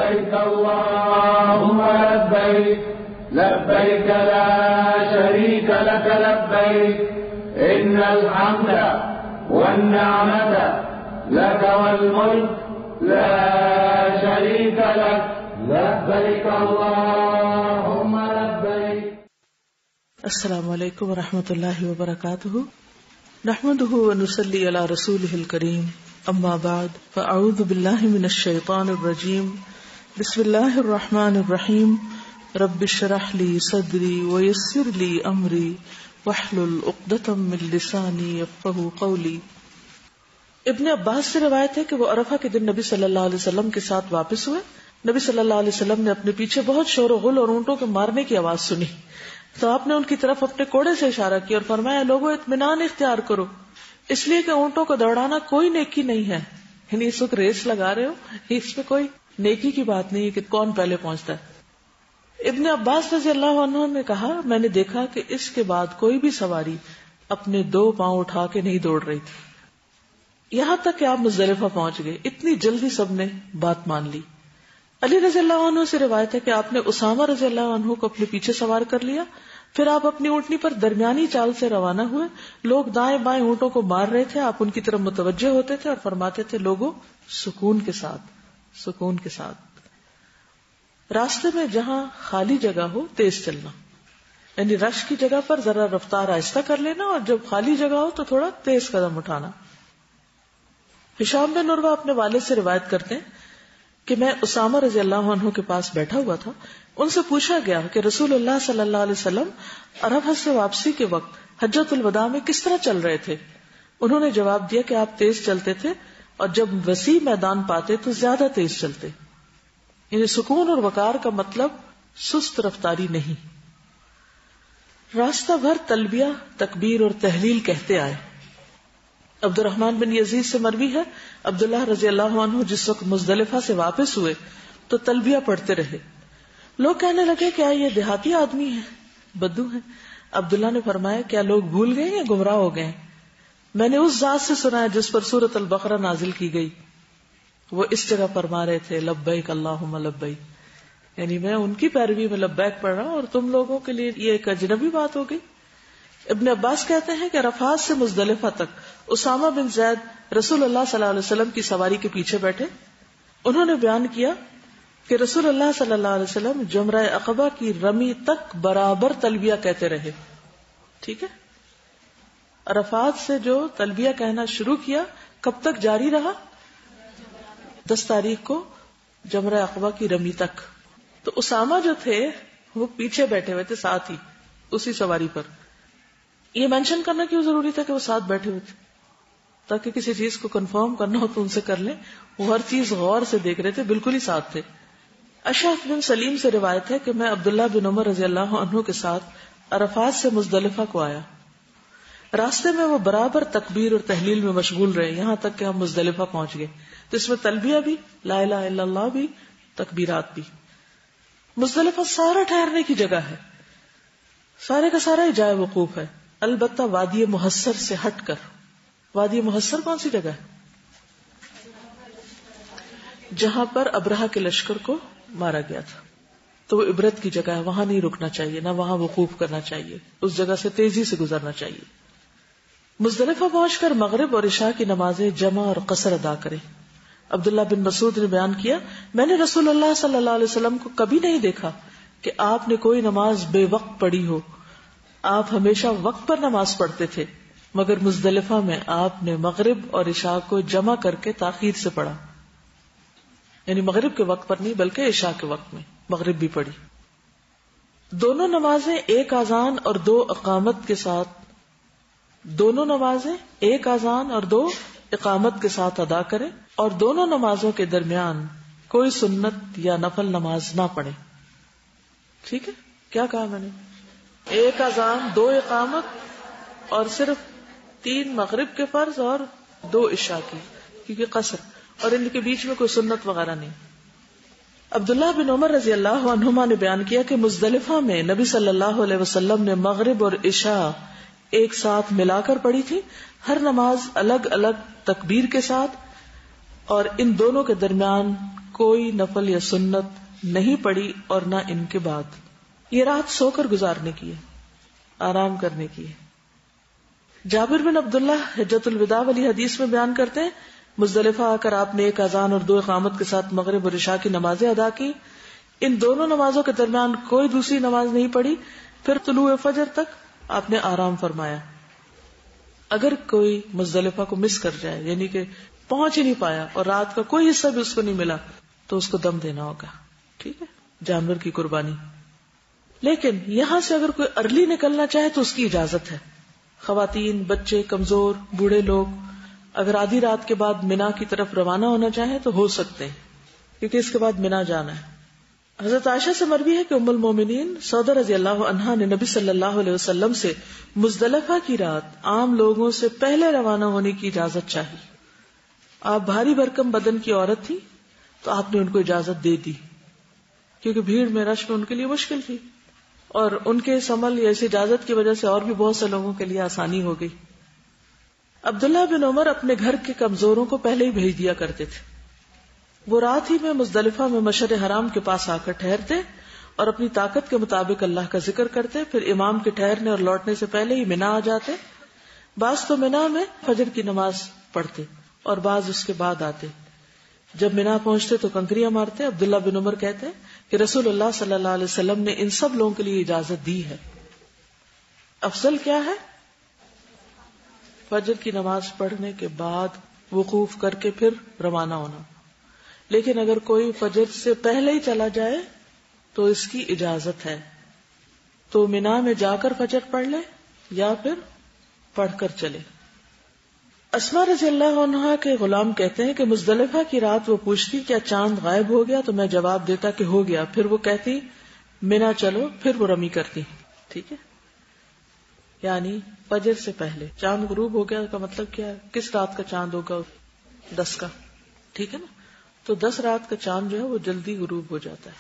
لبيك اللهم لبيك لبيك لا شريك لك لبيك إن الحمد والنعمة لك والملك لا شريك لك لبيك اللهم لبيك. السلام علیکم ورحمۃ اللہ وبرکاتہ. نحمده ونصلي على رسوله الكريم. اما بعد فاعوذ باللہ من الشیطان الرجیم. بسم اللہ الرحمن الرحیم. رب اشرح لي صدری ويسر لي امری واحلل عقدۃ من لسانی یفقهوا قولی. ابن عباس سے روایت ہے کہ وہ عرفہ کے دن نبی صلی اللہ علیہ وسلم کے ساتھ واپس ہوئے. نبی صلی اللہ علیہ وسلم نے اپنے پیچھے بہت شور و غل اور اونٹوں کے مارنے کی آواز سنی تو آپ نے ان کی طرف اپنے کوڑے سے اشارہ کیا اور فرمایا لوگوں اطمینان اختیار کرو، اس لیے کہ اونٹوں کو دوڑانا کوئی نیکی نہیں ہے. یعنی اس وقت ریس لگا رہے ہو، اس میں کوئی نیکی کی بات نہیں ہے کہ کون پہلے پہنچتا ہے. ابن عباس رضی اللہ عنہ نے کہا میں نے دیکھا کہ اس کے بعد کوئی بھی سواری اپنے 2 پاؤں اٹھا کے نہیں دوڑ رہی تھی، یہاں تک کہ آپ مزدلفہ پہنچ گئے. اتنی جلدی سب نے بات مان لی. علی رضی اللہ عنہ سے روایت ہے کہ آپ نے اسامہ رضی اللہ عنہ کو اپنے پیچھے سوار کر لیا، پھر آپ اپنی اونٹنی پر درمیانی چال سے روانہ ہوئے. لوگ دائیں بائیں اونٹوں کو مار رہے تھے، آپ ان کی طرف متوجہ ہوتے تھے اور فرماتے تھے لوگوں سکون کے ساتھ، سکون کے ساتھ. راستے میں جہاں خالی جگہ ہو تیز چلنا، یعنی رش کی جگہ پر ذرا رفتار آہستہ کر لینا اور جب خالی جگہ ہو تو تھوڑا تیز قدم اٹھانا. ہشام بن عروہ اپنے والد سے روایت کرتے ہیں کہ میں اسامہ رضی اللہ عنہ کے پاس بیٹھا ہوا تھا. ان سے پوچھا گیا کہ رسول اللہ صلی اللہ علیہ وسلم عرفہ سے واپسی کے وقت حجۃ الوداع میں کس طرح چل رہے تھے. انہوں نے جواب دیا کہ آپ تیز چلتے تھے اور جب وسیع میدان پاتے تو زیادہ تیز چلتے. یعنی سکون اور وقار کا مطلب سست رفتاری نہیں. راستہ بھر تلبیہ، تکبیر اور تحلیل کہتے آئے. عبد الرحمن بن یزید سے مروی ہے عبداللہ رضی اللہ عنہ جس وقت مزدلفہ سے واپس ہوئے تو تلبیہ پڑھتے رہے. لوگ کہنے لگے کیا یہ دیہاتی آدمی ہے، بدو ہے؟ عبداللہ نے فرمایا کیا لوگ بھول گئے یا گمراہ ہو گئے؟ میں نے اس ذات سے سنا ہے جس پر سورۃ البقرہ نازل کی گئی. وہ اس جگہ فرما رہے تھے لبیک اللہم لبیک، یعنی میں ان کی پیروی میں لبیک پڑھ رہا ہوں اور تم لوگوں کے لیے یہ ایک اجنبی بات ہو گئی. ابن عباس کہتے ہیں کہ عرفات سے مزدلفہ تک اسامہ بن زید رسول اللہ صلی اللہ علیہ وسلم کی سواری کے پیچھے بیٹھے. انہوں نے بیان کیا کہ رسول اللہ صلی اللہ علیہ وسلم جمرہ عقبہ کی رمی تک برابر تلبیہ کہتے رہے. ٹھیک ہے، عرفات سے جو تلبیہ کہنا شروع کیا کب تک جاری رہا؟ 10 تاریخ کو جمرہ عقبہ کی رمی تک. تو اسامہ جو تھے وہ پیچھے بیٹھے ہوئے تھے ساتھ ہی اسی سواری پر. یہ مینشن کرنا کیوں ضروری تھا کہ وہ ساتھ بیٹھے ہوئے تھے؟ تاکہ کسی چیز کو کنفرم کرنا ہو تو ان سے کر لیں. وہ ہر چیز غور سے دیکھ رہے تھے، بالکل ہی ساتھ تھے. اشعث بن سلیم سے روایت ہے کہ میں عبداللہ بن عمر رضی اللہ عنہ کے ساتھ عرفات سے مزدلفہ کو آیا. راستے میں وہ برابر تکبیر اور تحلیل میں مشغول رہے یہاں تک کہ ہم مزدلفہ پہنچ گئے. تو اس میں تلبیہ بھی، لا الہ الا اللہ بھی، تکبیرات بھی. مزدلفہ سارا ٹھہرنے کی جگہ ہے، سارے کا سارا ہی جائے وقوف ہے، البتہ وادی محصر سے ہٹ کر. وادی محصر کون سی جگہ ہے؟ جہاں پر ابرہہ کے لشکر کو مارا گیا تھا. تو وہ عبرت کی جگہ ہے، وہاں نہیں رکنا چاہیے، نہ وہاں وقوف کرنا چاہیے، اس جگہ سے تیزی سے گزرنا چاہیے. مزدلفہ پہنچ کر مغرب اور عشاء کی نمازیں جمع اور قصر ادا کریں. عبداللہ بن مسعود نے بیان کیا میں نے رسول اللہ صلی اللہ علیہ وسلم کو کبھی نہیں دیکھا کہ آپ نے کوئی نماز بے وقت پڑھی ہو. آپ ہمیشہ وقت پر نماز پڑھتے تھے، مگر مزدلفہ میں آپ نے مغرب اور عشاء کو جمع کر کے تاخیر سے پڑھا. یعنی مغرب کے وقت پر نہیں بلکہ عشاء کے وقت میں مغرب بھی پڑھی. دونوں نمازیں ایک اذان اور 2 اقامت کے ساتھ، دونوں نمازیں ایک اذان اور 2 اقامت کے ساتھ ادا کریں اور دونوں نمازوں کے درمیان کوئی سنت یا نفل نماز نہ پڑھیں. ٹھیک ہے، کیا کہا میں نے؟ ایک اذان، 2 اقامت اور صرف 3 مغرب کے فرض اور 2 عشاء کی، کیونکہ قصر، اور ان کے بیچ میں کوئی سنت وغیرہ نہیں. عبداللہ بن عمر رضی اللہ عنہما نے بیان کیا کہ مزدلفہ میں نبی صلی اللہ علیہ وسلم نے مغرب اور عشاء ایک ساتھ ملا کر پڑھی تھی، ہر نماز الگ الگ تکبیر کے ساتھ، اور ان دونوں کے درمیان کوئی نفل یا سنت نہیں پڑی اور نہ ان کے بعد. یہ رات سو کر گزارنے کی ہے، آرام کرنے کی ہے. جابر بن عبداللہ حجۃ الوداع والی حدیث میں بیان کرتے ہیں مزدلفہ آ کر آپ نے ایک اذان اور 2 اقامت کے ساتھ مغرب اور عشاء کی نمازیں ادا کی. ان دونوں نمازوں کے درمیان کوئی دوسری نماز نہیں پڑھی. پھر طلوع فجر تک آپ نے آرام فرمایا. اگر کوئی مزدلفہ کو مس کر جائے، یعنی کہ پہنچ ہی نہیں پایا اور رات کا کوئی حصہ بھی اس کو نہیں ملا، تو اس کو دم دینا ہوگا. ٹھیک ہے، جانور کی قربانی. لیکن یہاں سے اگر کوئی ارلی نکلنا چاہے تو اس کی اجازت ہے. خواتین، بچے، کمزور، بوڑھے لوگ اگر آدھی رات کے بعد مینا کی طرف روانہ ہونا چاہیں تو ہو سکتے ہیں، کیونکہ اس کے بعد مینا جانا ہے. حضرت عائشہ سے مروی ہے کہ ام المومنین سودہ رضی اللہ عنہا نے نبی صلی اللہ علیہ وسلم سے مزدلفہ کی رات عام لوگوں سے پہلے روانہ ہونے کی اجازت چاہی. آپ بھاری بھرکم بدن کی عورت تھی تو آپ نے ان کو اجازت دے دی، کیونکہ بھیڑ میں رش میں ان کے لیے مشکل تھی، اور ان کے اس عمل یا اس اجازت کی وجہ سے اور بھی بہت سے لوگوں کے لیے آسانی ہو گئی. عبداللہ بن عمر اپنے گھر کے کمزوروں کو پہلے ہی بھیج دیا کرتے تھے. وہ رات ہی میں مزدلفہ میں مشعر حرام کے پاس آ کر ٹھہرتے اور اپنی طاقت کے مطابق اللہ کا ذکر کرتے. پھر امام کے ٹھہرنے اور لوٹنے سے پہلے ہی مینا آ جاتے. بعض تو مینا میں فجر کی نماز پڑھتے اور بعض اس کے بعد آتے. جب مینا پہنچتے تو کنکریاں مارتے. عبداللہ بن عمر کہتے ہیں کہ رسول اللہ صلی اللہ علیہ وسلم نے ان سب لوگوں کے لیے اجازت دی ہے. افضل کیا ہے؟ فجر کی نماز پڑھنے کے بعد وقوف کر کے پھر روانہ ہونا. لیکن اگر کوئی فجر سے پہلے ہی چلا جائے تو اس کی اجازت ہے، تو مینا میں جا کر فجر پڑھ لے یا پھر پڑھ کر چلے. اسماء رضی اللہ عنہا کے غلام کہتے ہیں کہ مزدلفہ کی رات وہ پوچھتی کیا چاند غائب ہو گیا، تو میں جواب دیتا کہ ہو گیا. پھر وہ کہتی مینا چلو، پھر وہ رمی کرتی. ٹھیک ہے، یعنی فجر سے پہلے چاند غروب ہو گیا کا مطلب کیا ہے؟ کس رات کا چاند ہوگا؟ 10 کا. ٹھیک ہے نا، تو 10 رات کا چاند جو ہے وہ جلدی غروب ہو جاتا ہے.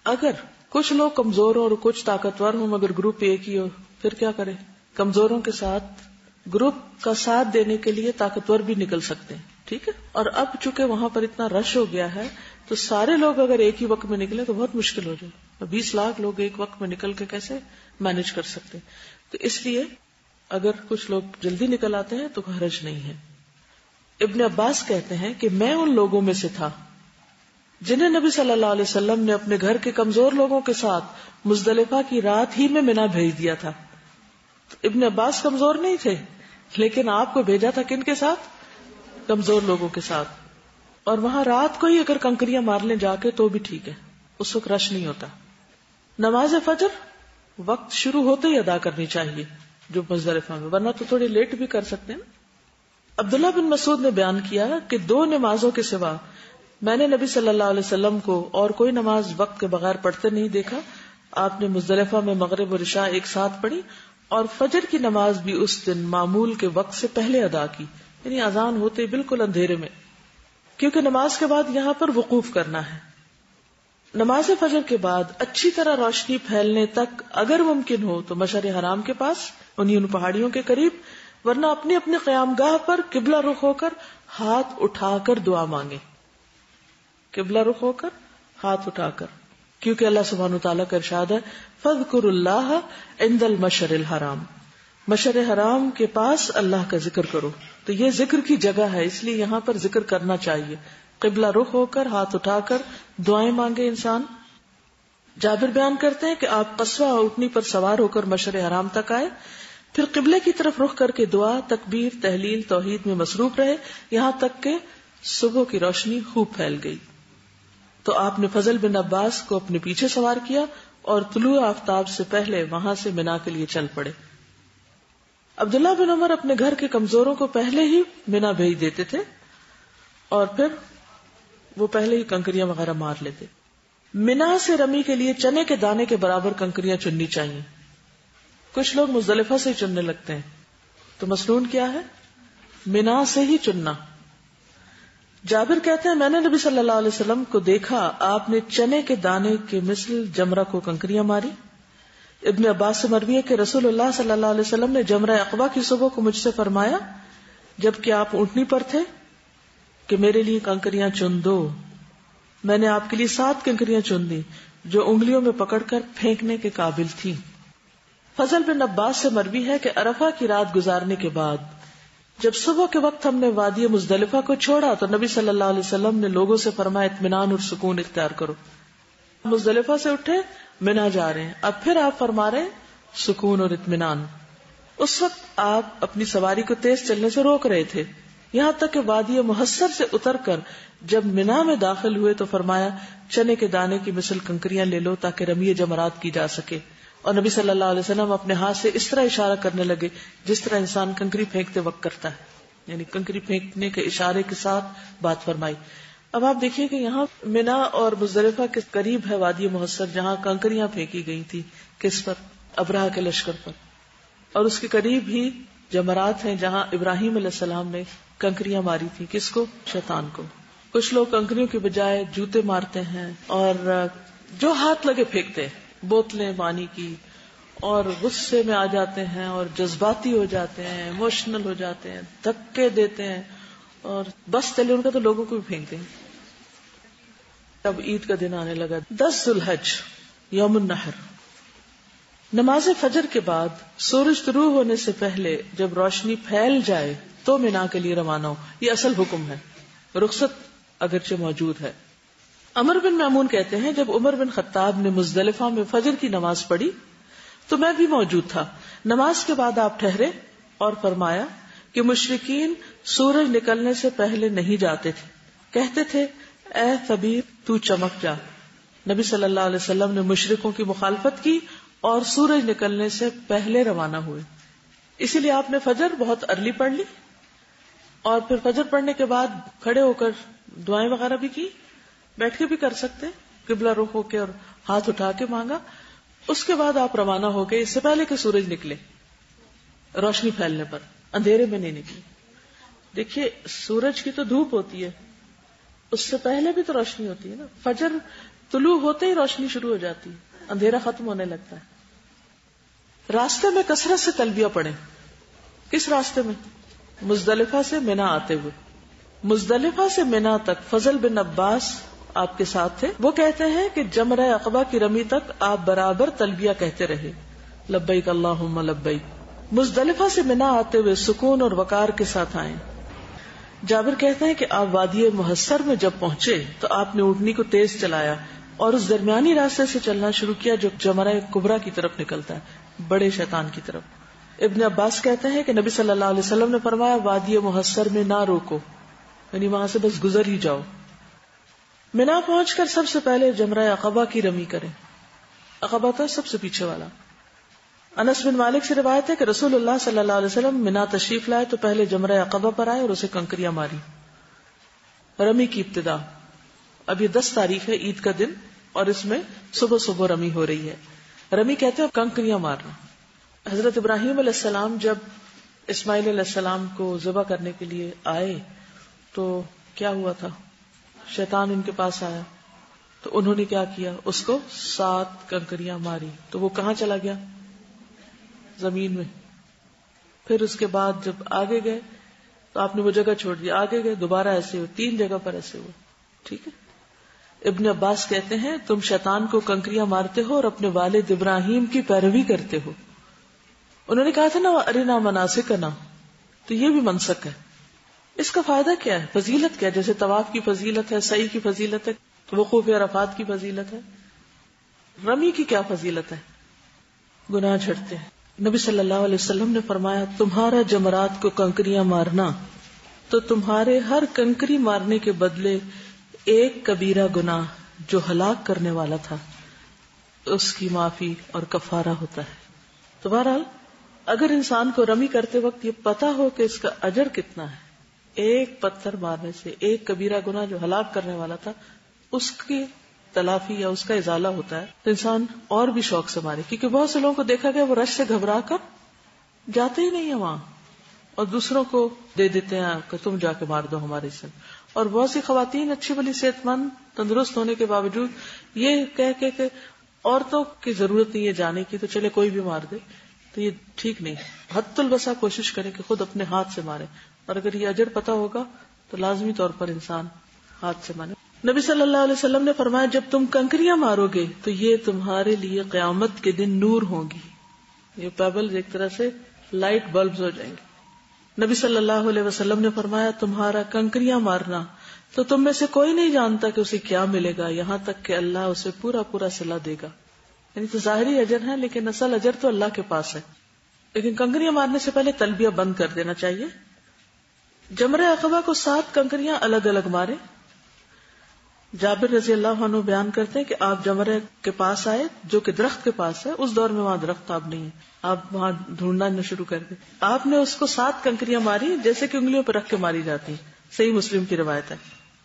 اگر کچھ لوگ کمزور ہوں اور کچھ طاقتور ہوں مگر گروپ ایک ہی ہو، پھر کیا کریں؟ کمزوروں کے ساتھ گروپ کا ساتھ دینے کے لیے طاقتور بھی نکل سکتے ہیں. ٹھیک ہے، اور اب چونکہ وہاں پر اتنا رش ہو گیا ہے تو سارے لوگ اگر ایک ہی وقت میں نکلے تو بہت مشکل ہو جائے. 20 لاکھ لوگ ایک وقت میں نکل کے کیسے مینج کر سکتے ہیں؟ تو اس لیے اگر کچھ لوگ جلدی نکل آتے ہیں تو حرج نہیں ہے. ابن عباس کہتے ہیں کہ میں ان لوگوں میں سے تھا جنہیں نبی صلی اللہ علیہ وسلم نے اپنے گھر کے کمزور لوگوں کے ساتھ مزدلفہ کی رات ہی میں مینا بھیج دیا تھا. ابن عباس کمزور نہیں تھے، لیکن آپ کو بھیجا تھا کن کے ساتھ؟ کمزور لوگوں کے ساتھ. اور وہاں رات کو ہی اگر کنکریاں مار لیں جا کے تو بھی ٹھیک ہے، اس وقت رش نہیں ہوتا. نماز فجر وقت شروع ہوتے ہی ادا کرنی چاہیے جو مزدلفہ میں، ورنہ تو تھوڑی لیٹ بھی کر سکتے ہیں. عبداللہ بن مسعود نے بیان کیا کہ 2 نمازوں کے سوا میں نے نبی صلی اللہ علیہ وسلم کو اور کوئی نماز وقت کے بغیر پڑھتے نہیں دیکھا. آپ نے مزدلفہ میں مغرب اور عشاء ایک ساتھ پڑھی اور فجر کی نماز بھی اس دن معمول کے وقت سے پہلے ادا کی، یعنی اذان ہوتے بالکل اندھیرے میں، کیونکہ نماز کے بعد یہاں پر وقوف کرنا ہے. نماز فجر کے بعد اچھی طرح روشنی پھیلنے تک اگر ممکن ہو تو مشعر حرام کے پاس، ان پہاڑیوں کے قریب، ورنہ اپنی اپنی قیام گاہ پر قبلہ رخ ہو کر ہاتھ اٹھا کر دعا مانگے. قبلہ رخ ہو کر ہاتھ اٹھا کر، کیونکہ اللہ سبحانہ وتعالیٰ کا ارشاد ہے فَاذْكُرُوا اللَّهَ عِنْدَ الْمَشْعَرِ الْحَرَامِ، مشعر حرام کے پاس اللہ کا ذکر کرو. تو یہ ذکر کی جگہ ہے، اس لیے یہاں پر ذکر کرنا چاہیے. قبلہ رخ ہو کر ہاتھ اٹھا کر دعائیں مانگے انسان. جابر بیان کرتے ہیں کہ آپ قصوہ اونٹنی پر سوار ہو کر مشعر حرام تک آئے، پھر قبلے کی طرف رخ کر کے دعا، تکبیر، تحلیل، توحید میں مصروف رہے یہاں تک کہ صبح کی روشنی خوب پھیل گئی. تو آپ نے فضل بن عباس کو اپنے پیچھے سوار کیا اور طلوع آفتاب سے پہلے وہاں سے مینا کے لیے چل پڑے. عبداللہ بن عمر اپنے گھر کے کمزوروں کو پہلے ہی مینا بھیج دیتے تھے اور پھر وہ پہلے ہی کنکریاں وغیرہ مار لیتے. مینا سے رمی کے لیے چنے کے دانے کے برابر کنکریاں چننی چاہیے. کچھ لوگ مزدلفہ سے ہی چننے لگتے ہیں، تو مسنون کیا ہے؟ مینا سے ہی چننا. جابر کہتے ہیں میں نے نبی صلی اللہ علیہ وسلم کو دیکھا، آپ نے چنے کے دانے کے مثل جمرہ کو کنکریاں ماری. ابن عباس سے مروی ہے کہ رسول اللہ صلی اللہ علیہ وسلم نے جمرہ عقبہ کی صبح کو مجھ سے فرمایا جبکہ آپ اونٹنی پر تھے کہ میرے لیے کنکریاں چن دو. میں نے آپ کے لیے 7 کنکریاں چن دی جو انگلیوں میں پکڑ کر پھینکنے کے قابل تھی. فضل بن عباس سے مروی ہے کہ عرفہ کی رات گزارنے کے بعد جب صبح کے وقت ہم نے وادی مزدلفہ کو چھوڑا تو نبی صلی اللہ علیہ وسلم نے لوگوں سے فرمایا اطمینان اور سکون اختیار کرو. مزدلفہ سے اٹھے منا جا رہے ہیں, اب پھر آپ فرما رہے ہیں سکون اور اطمینان. اس وقت آپ اپنی سواری کو تیز چلنے سے روک رہے تھے, یہاں تک کہ وادی محصر سے اتر کر جب منا میں داخل ہوئے تو فرمایا چنے کے دانے کی مثل کنکریاں لے لو تاکہ رمی جمرات کی جا سکے. اور نبی صلی اللہ علیہ وسلم اپنے ہاتھ سے اس طرح اشارہ کرنے لگے جس طرح انسان کنکری پھینکتے وقت کرتا ہے, یعنی کنکری پھینکنے کے اشارے کے ساتھ بات فرمائی. اب آپ دیکھیے کہ یہاں منا اور مزدلفہ کے قریب ہے وادی محصر جہاں کنکریاں پھینکی گئی تھی. کس پر؟ ابرہہ کے لشکر پر. اور اس کے قریب ہی جمرات ہیں جہاں ابراہیم علیہ السلام نے کنکریاں ماری تھی. کس کو؟ شیطان کو. کچھ لوگ کنکریوں کے بجائے جوتے مارتے ہیں اور جو ہاتھ لگے پھینکتے ہیں, بوتلیں پانی کی, اور غصے میں آ جاتے ہیں اور جذباتی ہو جاتے ہیں, ایموشنل ہو جاتے ہیں, دھکے دیتے ہیں اور بس چلے ان کا تو لوگوں کو بھی پھینکتے ہیں. اب عید کا دن آنے لگا, 10 ذی الحج یوم النحر. نماز فجر کے بعد سورج طلوع ہونے سے پہلے جب روشنی پھیل جائے تو منا کے لیے روانہ ہو. یہ اصل حکم ہے, رخصت اگرچہ موجود ہے. عمر بن میمون کہتے ہیں جب عمر بن خطاب نے مزدلفہ میں فجر کی نماز پڑھی تو میں بھی موجود تھا. نماز کے بعد آپ ٹھہرے اور فرمایا کہ مشرکین سورج نکلنے سے پہلے نہیں جاتے تھے, کہتے تھے اے خبیر تو چمک جا. نبی صلی اللہ علیہ وسلم نے مشرکوں کی مخالفت کی اور سورج نکلنے سے پہلے روانہ ہوئے. اسی لیے آپ نے فجر بہت ارلی پڑھ لی اور پھر فجر پڑھنے کے بعد کھڑے ہو کر دعائیں وغیرہ بھی کی, بیٹھ کے بھی کر سکتے, قبلہ رخ ہو کے اور ہاتھ اٹھا کے مانگا. اس کے بعد آپ روانہ ہو گئے اس سے پہلے کہ سورج نکلے, روشنی پھیلنے پر, اندھیرے میں نہیں نکلے. دیکھیے سورج کی تو دھوپ ہوتی ہے, اس سے پہلے بھی تو روشنی ہوتی ہے نا. فجر طلوع ہوتے ہی روشنی شروع ہو جاتی ہے, اندھیرا ختم ہونے لگتا ہے. راستے میں کثرت سے تلبیہ پڑھیں. کس راستے میں؟ مزدلفہ سے منا آتے ہوئے. مزدلفہ سے منا تک فضل بن عباس آپ کے ساتھ تھے. وہ کہتے ہیں کہ جمرہ عقبہ کی رمی تک آپ برابر تلبیہ کہتے رہے, لبیک اللہم لبیک. مزدلفہ سے منا آتے ہوئے سکون اور وقار کے ساتھ آئے. جابر کہتے ہیں کہ آپ وادی محصر میں جب پہنچے تو آپ نے اونٹنی کو تیز چلایا اور اس درمیانی راستے سے چلنا شروع کیا جو جمرہ کبریٰ کی طرف نکلتا ہے, بڑے شیطان کی طرف. ابن عباس کہتے ہیں کہ نبی صلی اللہ علیہ وسلم نے فرمایا وادی محصر میں نہ روکو, یعنی وہاں سے بس گزر ہی جاؤ. منا پہنچ کر سب سے پہلے جمرہ عقبہ کی رمی کریں. عقبہ تھا سب سے پیچھے والا. انس بن مالک سے روایت ہے کہ رسول اللہ صلی اللہ علیہ وسلم منا تشریف لائے تو پہلے جمرہ عقبہ پر آئے اور اسے کنکریاں ماری. رمی کی ابتدا, اب یہ 10 تاریخ ہے, عید کا دن, اور اس میں صبح صبح رمی ہو رہی ہے. رمی کہتے ہیں کنکریاں مارنا. حضرت ابراہیم علیہ السلام جب اسماعیل علیہ السلام کو ذبح کرنے کے لیے آئے تو کیا ہوا تھا؟ شیطان ان کے پاس آیا تو انہوں نے کیا کیا, اس کو 7 کنکریاں ماری. تو وہ کہاں چلا گیا؟ زمین میں. پھر اس کے بعد جب آگے گئے تو آپ نے وہ جگہ چھوڑ دی, آگے گئے دوبارہ ایسے ہوئے, 3 جگہ پر ایسے ہوئے. ٹھیک ہے. ابن عباس کہتے ہیں تم شیطان کو کنکریاں مارتے ہو اور اپنے والد ابراہیم کی پیروی کرتے ہو. انہوں نے کہا تھا نا ارنا مناسکنا, تو یہ بھی منسک ہے. اس کا فائدہ کیا ہے؟ فضیلت کیا ہے؟ جیسے طواف کی فضیلت ہے, سعی کی فضیلت ہے, وقوف عرفات کی فضیلت ہے, رمی کی کیا فضیلت ہے؟ گناہ جھڑتے ہیں. نبی صلی اللہ علیہ وسلم نے فرمایا تمہارا جمرات کو کنکریاں مارنا تو تمہارے ہر کنکری مارنے کے بدلے ایک کبیرہ گناہ جو ہلاک کرنے والا تھا اس کی معافی اور کفارہ ہوتا ہے. تو بہرحال اگر انسان کو رمی کرتے وقت یہ پتا ہو کہ اس کا اجر کتنا ہے, ایک پتھر مارنے سے ایک کبیرہ گناہ جو ہلاک کرنے والا تھا اس کی تلافی یا اس کا ازالہ ہوتا ہے, تو انسان اور بھی شوق سے مارے. کیونکہ بہت سے لوگوں کو دیکھا گیا وہ رش سے گھبرا کر جاتے ہی نہیں ہیں وہاں اور دوسروں کو دے دیتے ہیں کہ تم جا کے مار دو ہمارے سے. اور بہت سی خواتین اچھی بلی صحت مند تندرست ہونے کے باوجود یہ کہہ کے کہ عورتوں کی ضرورت نہیں ہے جانے کی تو چلے کوئی بھی مار دے, تو یہ ٹھیک نہیں. حد البسا کوشش کرے کہ خود اپنے ہاتھ سے مارے, اور اگر یہ اجر پتا ہوگا تو لازمی طور پر انسان ہاتھ سے مارے. نبی صلی اللہ علیہ وسلم نے فرمایا جب تم کنکریاں مارو گے تو یہ تمہارے لیے قیامت کے دن نور ہوں گی. یہ پیبل ایک طرح سے لائٹ بلبز ہو جائیں گے. نبی صلی اللہ علیہ وسلم نے فرمایا تمہارا کنکریاں مارنا تو تم میں سے کوئی نہیں جانتا کہ اسے کیا ملے گا یہاں تک کہ اللہ اسے پورا پورا صلہ دے گا. یعنی تو ظاہری اجر ہے لیکن اصل اجر تو اللہ کے پاس ہے. لیکن کنکریاں مارنے سے پہلے تلبیہ بند کر دینا چاہیے. جمرہ عقبہ کو 7 کنکریاں الگ الگ مارے. جابر رضی اللہ عنہ بیان کرتے ہیں کہ آپ جمرہ کے پاس آئے جو کہ درخت کے پاس ہے. اس دور میں وہاں درخت اب نہیں ہے, آپ وہاں ڈھونڈنا شروع کر دیں. آپ نے اس کو 7 کنکریاں ماری جیسے کہ انگلیوں پر رکھ کے ماری جاتی ہیں. صحیح مسلم کی روایت ہے.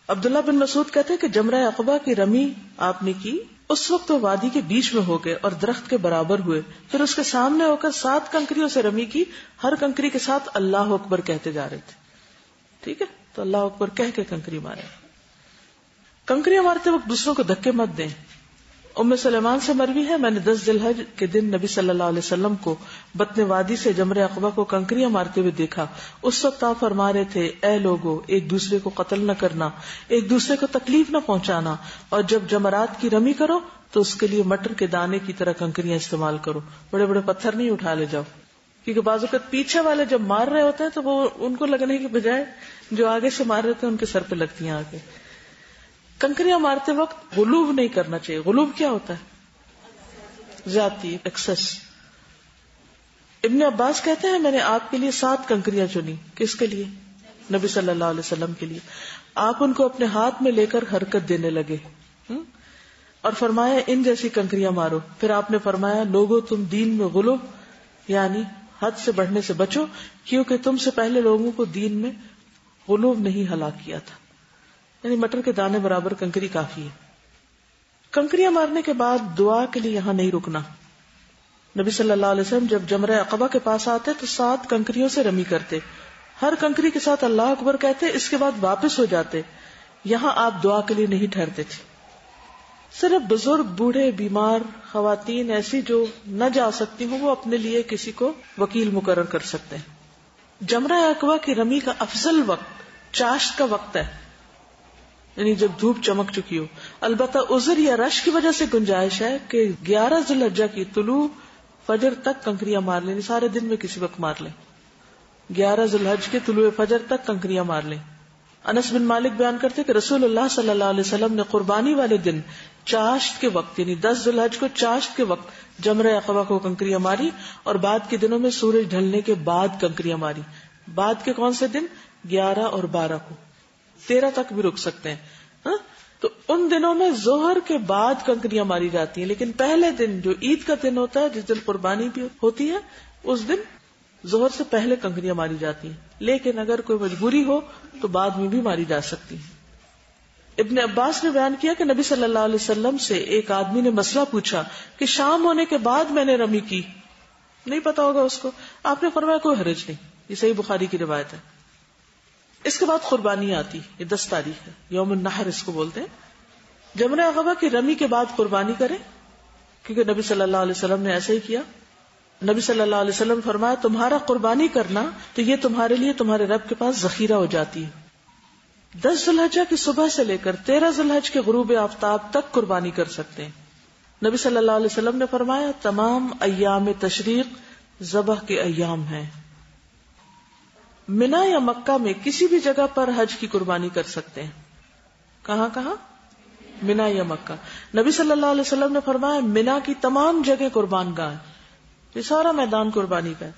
عبداللہ بن مسعود کہتے ہیں کہ جمرہ عقبہ کی رمی آپ نے کی. اس وقت وہ وادی کے بیچ میں ہو گئے اور درخت کے برابر ہوئے. پھر اس کے سامنے ہو کر 7 کنکریوں سے رمی کی. ہر کنکری کے ساتھ اللہ اکبر کہتے جا رہے تھے. ٹھیک ہے, تو اللہ اکبر کہہ کے کنکری مارے. کنکریاں مارتے وقت دوسروں کو دھکے مت دیں. ام سلیمان سے مروی ہے میں نے 10 ذی الحج کے دن نبی صلی اللہ علیہ وسلم کو بطن وادی سے جمرہ عقبہ کو کنکریاں مارتے ہوئے دیکھا. اس وقت آپ فرما رہے تھے اے لوگو ایک دوسرے کو قتل نہ کرنا, ایک دوسرے کو تکلیف نہ پہنچانا, اور جب جمرات کی رمی کرو تو اس کے لیے مٹر کے دانے کی طرح کنکریاں استعمال کرو. بڑے بڑے پتھر نہیں اٹھا لے جاؤ, کیونکہ بعض اوقات پیچھے والے جب مار رہے ہوتے ہیں تو وہ ان کو لگنے کی بجائے جو آگے سے مار رہے تھے ان کے سر پہ لگتی ہیں آگے. کنکریاں مارتے وقت غلوب نہیں کرنا چاہیے. غلوب کیا ہوتا ہے؟ زیادتی, ایکسس. ابن عباس کہتے ہیں میں نے آپ کے لیے 7 کنکریاں چنی. کس کے لیے؟ نبی صلی اللہ علیہ وسلم کے لیے. آپ ان کو اپنے ہاتھ میں لے کر حرکت دینے لگے اور فرمایا ان جیسی کنکریاں مارو. پھر آپ نے فرمایا لوگوں تم دین میں غلوب یعنی حد سے بڑھنے سے بچو, کیونکہ تم سے پہلے لوگوں کو دین میں غلوب نہیں ہلاک کیا تھا. یعنی مٹر کے دانے برابر کنکری کافی ہے. کنکریاں مارنے کے بعد دعا کے لیے یہاں نہیں رکنا. نبی صلی اللہ علیہ وسلم جب جمرہ عقبہ کے پاس آتے تو 7 کنکریوں سے رمی کرتے. ہر کنکری کے ساتھ اللہ اکبر کہتے, اس کے بعد واپس ہو جاتے. یہاں آپ دعا کے لیے نہیں ٹھہرتے تھے. صرف بزرگ, بوڑھے, بیمار, خواتین ایسی جو نہ جا سکتی ہوں وہ اپنے لیے کسی کو وکیل مقرر کر سکتے ہیں. جمرہ عقبہ کی رمی کا افضل وقت چاشت کا وقت ہے, یعنی جب دھوپ چمک چکی ہو. البتہ عذر یا رش کی وجہ سے گنجائش ہے کہ 11 ذی الحجہ کی طلوع فجر تک کنکریاں مار لیں. سارے دن میں کسی وقت مار لیں. 11 ذی الحج کے طلوع فجر تک کنکریاں مار لیں. انس بن مالک بیان کرتے کہ رسول اللہ صلی اللہ علیہ وسلم نے قربانی والے دن چاشت کے وقت یعنی 10 ذی الحج کو چاشت کے وقت جمرہ عقبہ کو کنکریاں ماری, اور بعد کے دنوں میں سورج ڈھلنے کے بعد کنکریاں ماری. بعد کے کون سے دن؟ 11 اور 12 کو. 13 تک بھی رک سکتے ہیں. تو ان دنوں میں ظہر کے بعد کنکریاں ماری جاتی ہیں, لیکن پہلے دن جو عید کا دن ہوتا ہے جس دن قربانی بھی ہوتی ہے اس دن ظہر سے پہلے کنکریاں ماری جاتی ہیں. لیکن اگر کوئی مجبوری ہو تو بعد میں بھی ماری جا سکتی ہیں. ابن عباس نے بیان کیا کہ نبی صلی اللہ علیہ وسلم سے ایک آدمی نے مسئلہ پوچھا کہ شام ہونے کے بعد میں نے رمی کی, نہیں پتا ہوگا اس کو. آپ نے فرمایا کوئی حرج نہیں. یہ صحیح بخاری کی روایت ہے. اس کے بعد قربانی آتی, یہ 10 تاریخ ہے, یوم النحر اس کو بولتے ہیں. جمرہ عقبہ کی رمی کے بعد قربانی کریں, کیونکہ نبی صلی اللہ علیہ وسلم نے ایسا ہی کیا. نبی صلی اللہ علیہ وسلم فرمایا تمہارا قربانی کرنا تو یہ تمہارے لیے تمہارے رب کے پاس ذخیرہ ہو جاتی ہے. 10 ذی الحجہ کی صبح سے لے کر 13 ذی الحج کے غروب آفتاب تک قربانی کر سکتے ہیں. نبی صلی اللہ علیہ وسلم نے فرمایا تمام ایام تشریق ذبح کے ایام ہیں. منا یا مکہ میں کسی بھی جگہ پر حج کی قربانی کر سکتے ہیں. کہاں کہاں؟ منا یا مکہ. نبی صلی اللہ علیہ وسلم نے فرمایا منا کی تمام جگہ قربان گاہ, یہ سارا میدان قربانی کا ہے.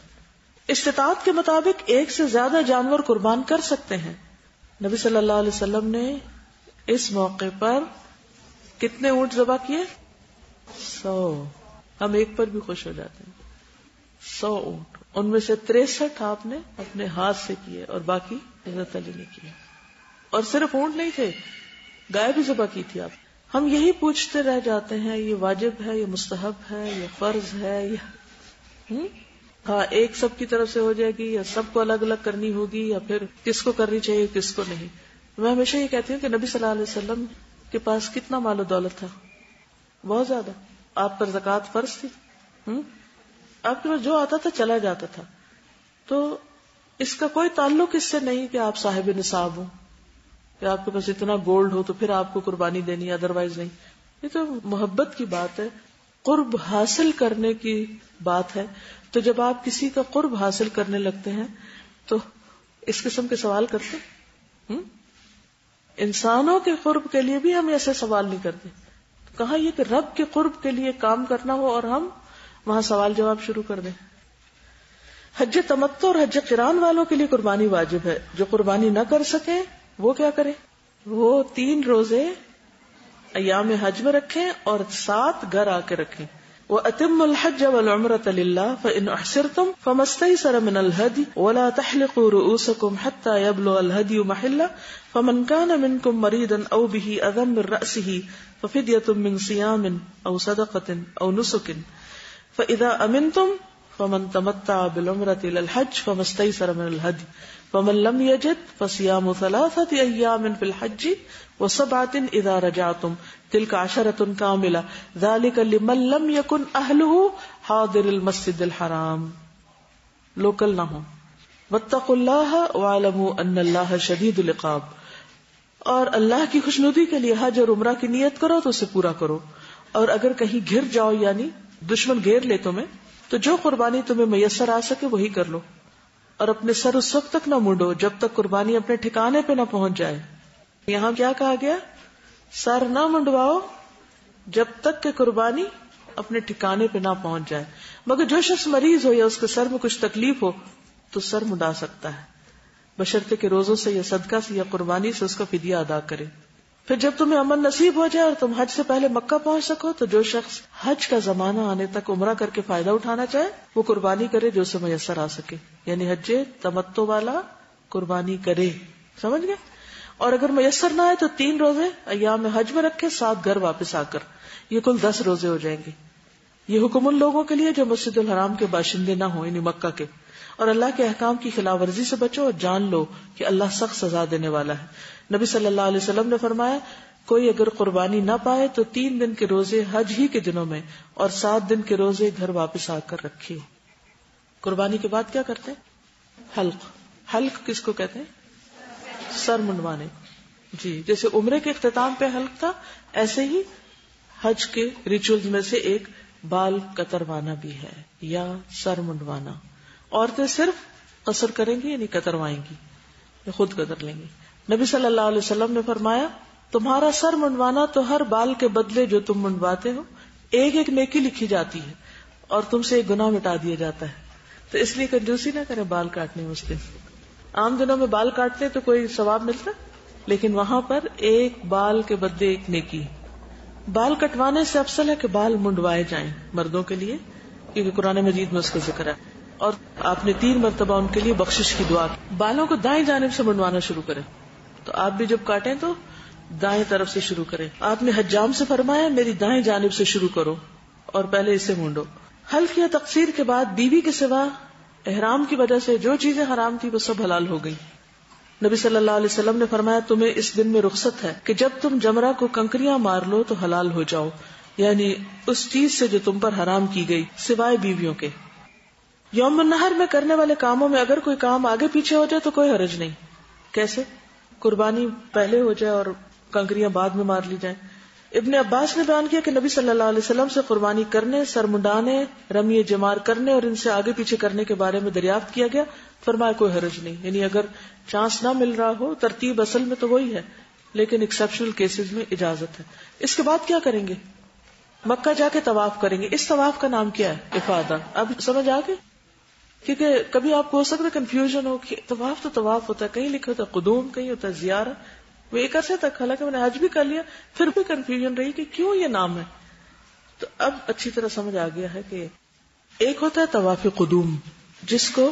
استطاعت کے مطابق ایک سے زیادہ جانور قربان کر سکتے ہیں. نبی صلی اللہ علیہ وسلم نے اس موقع پر کتنے اونٹ ذبح کیے؟ 100. ہم ایک پر بھی خوش ہو جاتے ہیں. 100 اونٹ, ان میں سے 63 آپ نے اپنے ہاتھ سے کیے اور باقی حضرت علی نے کیے. اور صرف اونٹ نہیں تھے, گائے بھی ذبح کی تھی آپ. ہم یہی پوچھتے رہ جاتے ہیں یہ واجب ہے, یہ مستحب ہے, یہ فرض ہے, یہ ہاں ایک سب کی طرف سے ہو جائے گی یا سب کو الگ الگ کرنی ہوگی یا پھر کس کو کرنی چاہیے کس کو نہیں. میں ہمیشہ یہ کہتی ہوں کہ نبی صلی اللہ علیہ وسلم کے پاس کتنا مال و دولت تھا, بہت زیادہ. آپ پر زکوٰۃ فرض تھی, آپ کے پاس جو آتا تھا چلا جاتا تھا. تو اس کا کوئی تعلق اس سے نہیں کہ آپ صاحب نصاب ہوں. کہ آپ کے پاس اتنا گولڈ ہو تو پھر آپ کو قربانی دینی ہے، ادروائز نہیں. یہ تو محبت کی بات ہے، قرب حاصل کرنے کی بات ہے. تو جب آپ کسی کا قرب حاصل کرنے لگتے ہیں تو اس قسم کے سوال کرتے ہیں. انسانوں کے قرب کے لیے بھی ہم ایسے سوال نہیں کرتے. کہاں یہ کہ رب کے قرب کے لیے کام کرنا ہو اور ہم وہاں سوال جواب شروع کر دیں. حج تمتع اور حج قران والوں کے لیے قربانی واجب ہے. جو قربانی نہ کر سکے وہ کیا کرے؟ وہ 3 روزے ایام حج میں رکھیں اور 7 گھر آ کے رکھیں. وَأَتِمُّ الْحَجَّ وَالْعُمْرَةَ لِلَّهِ فَإِنْ أُحْصِرْتُمْ فَمَا اسْتَيْسَرَ مِنَ الْهَدْيِ وَلَا تَحْلِقُوا رُؤُوسَكُمْ حَتَّى يَبْلُغَ الْهَدْيُ مَحِلَّهُ فَمَنْ كَانَ مِنْكُمْ مَرِيضًا أَوْ بِهِ أَذًى مِنْ رَأْسِهِ فَفِدْيَةٌ مِنْ صِيَامٍ أَوْ صَدَقَةٍ أَوْ نُسُكٍ فَإِذَا أَمِنْتُمْ فَمَنْ تَمَتَّعَ بِالْعُمْرَةِ إِلَى الْحَجِّ فَمَا اسْتَيْسَرَ مِنَ الْهَدْيِ فَمَنْ لَمْ يَجِدْ فَصِيَامُ 3 أَيَّامٍ فِي الْحَجِّ و7 إِذَا رَجَعْتُمْ تِلْكَ 10 كَامِلَةٌ ذَلِكَ لِمَنْ لَمْ يَكُنْ أَهْلُهُ حَاضِرِ الْمَسْجِدِ الْحَرَامِ. لوکل نہ ہو. وَاتَّقُوا اللَّهَ وَاعْلَمُوا أَنَّ اللَّهَ شَدِيدُ الْعِقَابِ. اور اللہ کی خوشنودی کے لیے حج اور عمرہ کی نیت کرو تو اسے پورا کرو. اور اگر کہیں گھر جاؤ یعنی دشمن گھیر لے تمہیں تو جو قربانی تمہیں میسر آ سکے وہی کر لو. اور اپنے سر اس وقت تک نہ منڈو جب تک قربانی اپنے ٹھکانے پہ نہ پہنچ جائے. یہاں کیا کہا گیا؟ سر نہ منڈواؤ جب تک کہ قربانی اپنے ٹھکانے پہ نہ پہنچ جائے. مگر جو شخص مریض ہو یا اس کے سر میں کچھ تکلیف ہو تو سر منڈا سکتا ہے، بشرطے کہ روزوں سے یا صدقہ سے یا قربانی سے اس کا فدیہ ادا کرے. پھر جب تمہیں امن نصیب ہو جائے اور تم حج سے پہلے مکہ پہنچ سکو تو جو شخص حج کا زمانہ آنے تک عمرہ کر کے فائدہ اٹھانا چاہے وہ قربانی کرے جو اسے میسر آ سکے. یعنی حج تمتع والا قربانی کرے. سمجھ گئے؟ اور اگر میسر نہ آئے تو 3 روزے ایام حج میں رکھے، 7 گھر واپس آ کر. یہ کل 10 روزے ہو جائیں گے. یہ حکم ان لوگوں کے لیے جو مسجد الحرام کے باشندے نہ ہوں یعنی مکہ کے، اور اللہ کے احکام کی خلاف ورزی سے بچو اور جان لو کہ اللہ سخت سزا دینے والا ہے. نبی صلی اللہ علیہ وسلم نے فرمایا کوئی اگر قربانی نہ پائے تو 3 دن کے روزے حج ہی کے دنوں میں اور 7 دن کے روزے گھر واپس آ کر رکھے. قربانی کے بعد کیا کرتے ہیں؟ حلق. حلق کس کو کہتے ہیں؟ سر منڈوانے. جی جیسے عمرے کے اختتام پہ حلق تھا ایسے ہی حج کے ریچولز میں سے ایک بال کتروانا بھی ہے یا سر منڈوانا. عورتیں صرف قصر کریں گی یعنی کتروائیں گی یا خود کتر لیں گی. نبی صلی اللہ علیہ وسلم نے فرمایا تمہارا سر منڈوانا تو ہر بال کے بدلے جو تم منڈواتے ہو ایک نیکی لکھی جاتی ہے اور تم سے ایک گناہ مٹا دیا جاتا ہے. تو اس لیے کنجوسی نہ کریں بال کاٹنے میں. اس دن عام دنوں میں بال کاٹتے تو کوئی ثواب ملتا، لیکن وہاں پر ایک بال کے بدلے ایک نیکی. بال کٹوانے سے افضل ہے کہ بال منڈوائے جائیں مردوں کے لیے، کیونکہ قرآن مجید میں اس کا ذکر ہے. اور آپ نے 3 مرتبہ ان کے لیے بخشش کی دعا کی. بالوں کو دائیں جانب سے منڈوانا شروع کریں. تو آپ بھی جب کاٹیں تو دائیں طرف سے شروع کریں. آپ نے حجام سے فرمایا میری دائیں جانب سے شروع کرو اور پہلے اسے مونڈو. حلق یا تقصیر کے بعد بیوی کے سوا احرام کی وجہ سے جو چیزیں حرام تھی وہ سب حلال ہو گئی. نبی صلی اللہ علیہ وسلم نے فرمایا تمہیں اس دن میں رخصت ہے کہ جب تم جمرہ کو کنکریاں مار لو تو حلال ہو جاؤ، یعنی اس چیز سے جو تم پر حرام کی گئی سوائے بیویوں کے. یوم النحر میں کرنے والے کاموں میں اگر کوئی کام آگے پیچھے ہو جائے تو کوئی حرج نہیں. کیسے؟ قربانی پہلے ہو جائے اور کنکریاں بعد میں مار لی جائیں. ابن عباس نے بیان کیا کہ نبی صلی اللہ علیہ وسلم سے قربانی کرنے، سر منڈانے، رمی جمار کرنے اور ان سے آگے پیچھے کرنے کے بارے میں دریافت کیا گیا. فرمایا کوئی حرج نہیں، یعنی اگر چانس نہ مل رہا ہو ترتیب اصل میں تو وہی ہے لیکن ایکسیپشنل کیسز میں اجازت ہے. اس کے بعد کیا کریں گے؟ مکہ جا کے طواف کریں گے. اس طواف کا نام کیا ہے؟ افادہ. اب سمجھ آ گئی؟ کیونکہ کبھی آپ کو ہو سکتا ہے کنفیوژن ہو کہ طواف تو طواف ہوتا ہے، کہیں لکھا ہوتا ہے قدوم، کہیں ہوتا ہے زیارہ. وہ ایک عرصے تک حالانکہ میں نے حج بھی کر لیا پھر بھی کنفیوژن رہی کہ کیوں یہ نام ہے. تو اب اچھی طرح سمجھ آ گیا ہے کہ ایک ہوتا ہے طواف قدوم جس کو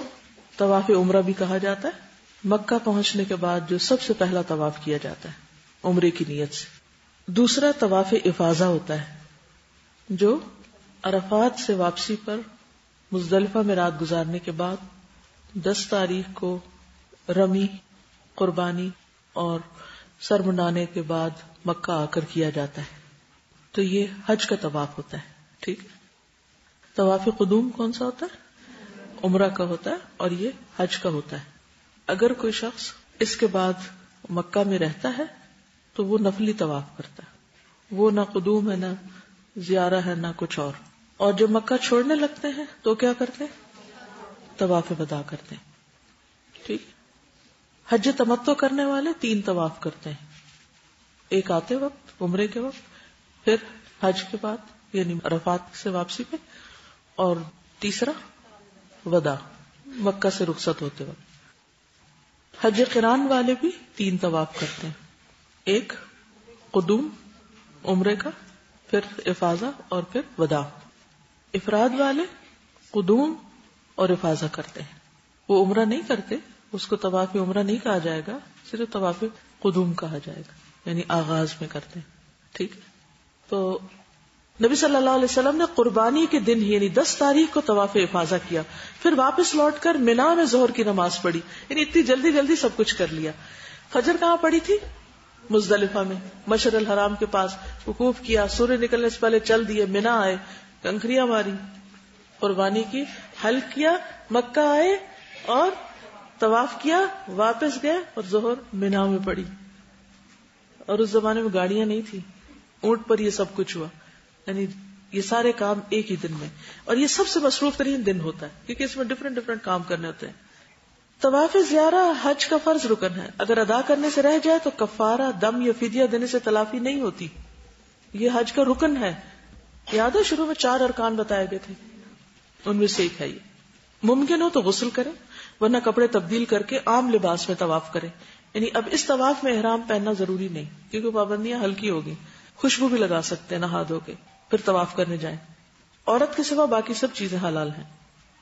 طواف عمرہ بھی کہا جاتا ہے، مکہ پہنچنے کے بعد جو سب سے پہلا طواف کیا جاتا ہے عمرے کی نیت سے. دوسرا طواف افاضہ ہوتا ہے جو عرفات سے واپسی پر مزدلفہ میں رات گزارنے کے بعد 10 تاریخ کو رمی، قربانی اور سر منڈانے کے بعد مکہ آ کر کیا جاتا ہے. تو یہ حج کا طواف ہوتا ہے. ٹھیک. طواف قدوم کون سا ہوتا ہے؟ عمرہ کا ہوتا ہے اور یہ حج کا ہوتا ہے. اگر کوئی شخص اس کے بعد مکہ میں رہتا ہے تو وہ نفلی طواف کرتا ہے، وہ نہ قدوم ہے نہ زیارہ ہے نہ کچھ اور جب مکہ چھوڑنے لگتے ہیں تو کیا کرتے ہیں؟ طواف وداع کرتے ہیں. ٹھیک. حج تمتع کرنے والے 3 طواف کرتے ہیں، ایک آتے وقت عمرے کے وقت، پھر حج کے بعد یعنی عرفات سے واپسی پہ، اور تیسرا وداع مکہ سے رخصت ہوتے وقت. حج قران والے بھی 3 طواف کرتے ہیں، ایک قدوم عمرے کا، پھر افاضہ اور پھر وداع. افراد والے قدوم اور افاضہ کرتے ہیں، وہ عمرہ نہیں کرتے، اس کو طواف عمرہ نہیں کہا جائے گا، صرف طواف قدوم کہا جائے گا، یعنی آغاز میں کرتے ہیں. ٹھیک. تو نبی صلی اللہ علیہ وسلم نے قربانی کے دن یعنی 10 تاریخ کو طواف افاضہ کیا، پھر واپس لوٹ کر منا میں ظہر کی نماز پڑھی، یعنی اتنی جلدی جلدی سب کچھ کر لیا. فجر کہاں پڑھی تھی؟ مزدلفہ میں، مشعر الحرام کے پاس وقوف کیا، سورج نکلنے سے پہلے چل دیے، منا آئے، کنکریاں ماری، قربانی کی، حلق کیا، مکہ آئے اور طواف کیا، واپس گئے اور ظہر منا میں پڑھی. اور اس زمانے میں گاڑیاں نہیں تھی، اونٹ پر یہ سب کچھ ہوا، یعنی یہ سارے کام ایک ہی دن میں. اور یہ سب سے مصروف ترین دن ہوتا ہے کیونکہ اس میں ڈفرینٹ کام کرنے ہوتے ہیں. طواف زیارہ حج کا فرض رکن ہے، اگر ادا کرنے سے رہ جائے تو کفارہ، دم یا فدیہ دینے سے تلافی نہیں ہوتی. یہ حج کا رکن ہے. یاد ہے شروع میں 4 ارکان بتائے گئے تھے، ان میں سے ایک ہے یہ. ممکن ہو تو غسل کریں، ورنہ کپڑے تبدیل کر کے عام لباس میں طواف کریں. یعنی اب اس طواف میں احرام پہننا ضروری نہیں کیونکہ پابندیاں ہلکی ہوگی. خوشبو بھی لگا سکتے ہیں نہا دھو کے، پھر طواف کرنے جائیں. عورت کے سوا باقی سب چیزیں حلال ہیں.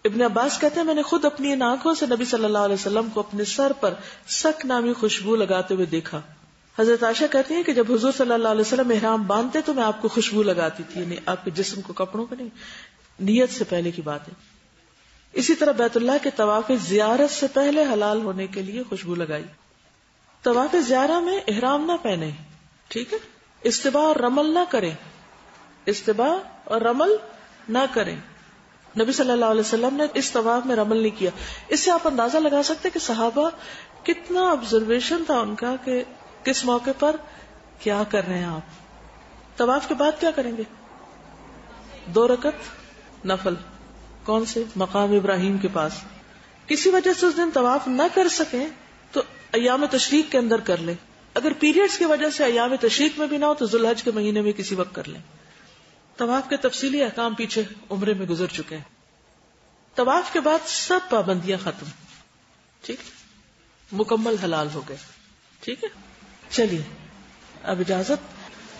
ابن عباس کہتے ہیں میں نے خود اپنی ان آنکھوں سے نبی صلی اللہ علیہ وسلم کو اپنے سر پر سک نامی خوشبو لگاتے ہوئے دیکھا. حضرت عائشہ کہتی ہیں کہ جب حضور صلی اللہ علیہ وسلم احرام باندھتے تو میں آپ کو خوشبو لگاتی تھی، یعنی آپ کے جسم کو، کپڑوں پہ نہیں، نیت سے پہلے کی بات ہے. اسی طرح بیت اللہ کے طواف زیارت سے پہلے حلال ہونے کے لیے خوشبو لگائی. طواف زیارہ میں احرام نہ پہنے، ٹھیک ہے، استباء اور رمل نہ کریں، استباء اور رمل نہ کریں. نبی صلی اللہ علیہ وسلم نے اس طواف میں رمل نہیں کیا. اس سے آپ اندازہ لگا سکتے کہ صحابہ کتنا آبزرویشن تھا ان کا کہ کس موقع پر کیا کر رہے ہیں آپ. طواف کے بعد کیا کریں گے؟ 2 رکعت نفل. کون سے؟ مقام ابراہیم کے پاس. کسی وجہ سے اس دن طواف نہ کر سکیں تو ایام تشریق کے اندر کر لیں. اگر پیریڈز کی وجہ سے ایام تشریق میں بھی نہ ہو تو ذوالحج کے مہینے میں کسی وقت کر لیں. طواف کے تفصیلی احکام پیچھے عمرے میں گزر چکے ہیں. طواف کے بعد سب پابندیاں ختم، ٹھیک، مکمل حلال ہو گئے. ٹھیک ہے، چلیے اب اجازت.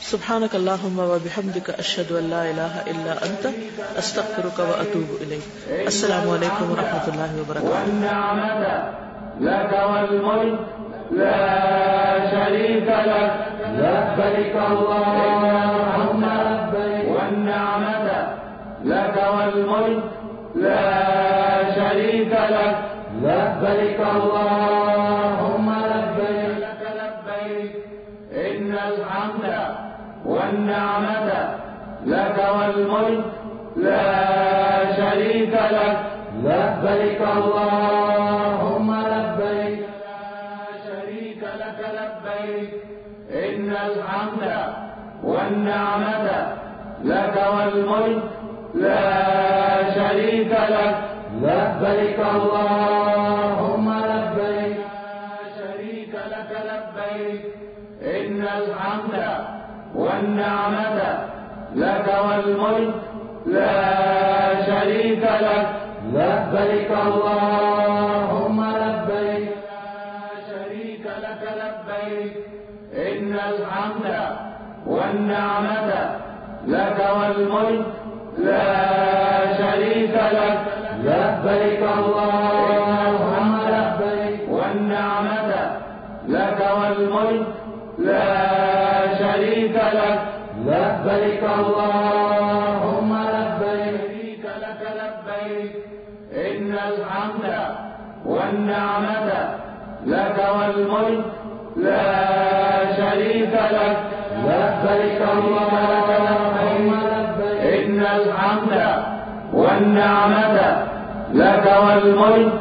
سبحانک اللہم و بحمدک، اشہد ان لا الہ الا انت، استغفرک و اتوب الیک. السلام علیکم و رحمۃ اللہ وبرکاتہ. لك والملك لا شريك لك لبيك اللهم لبيك والنعمة لك والملك لا شريك لك لبيك اللهم لبيك لك لبيك إن الحمد والنعمة لك والملك لا شريك لك لبيك اللهم لبيك لا شريك لك لبيك إن الحمد والنعمة لك والملك لا شريك لك لبيك اللهم لبيك لا شريك لك لبيك إن الحمد والنعمة لك والملك لا شريك لك لبيك اللهم لبيك لا شريك لك لبيك إن الحمد والنعمة لك والملك لا شريك لك لبيك اللهم لبيك والنعمة لك والملك لا شريك لك لبيك اللهم لبيك لك لبيك إن الحمد والنعمة لك والملك لا شريك لك لبيك اللهم لبيك إن الحمد والنعمة لك والملك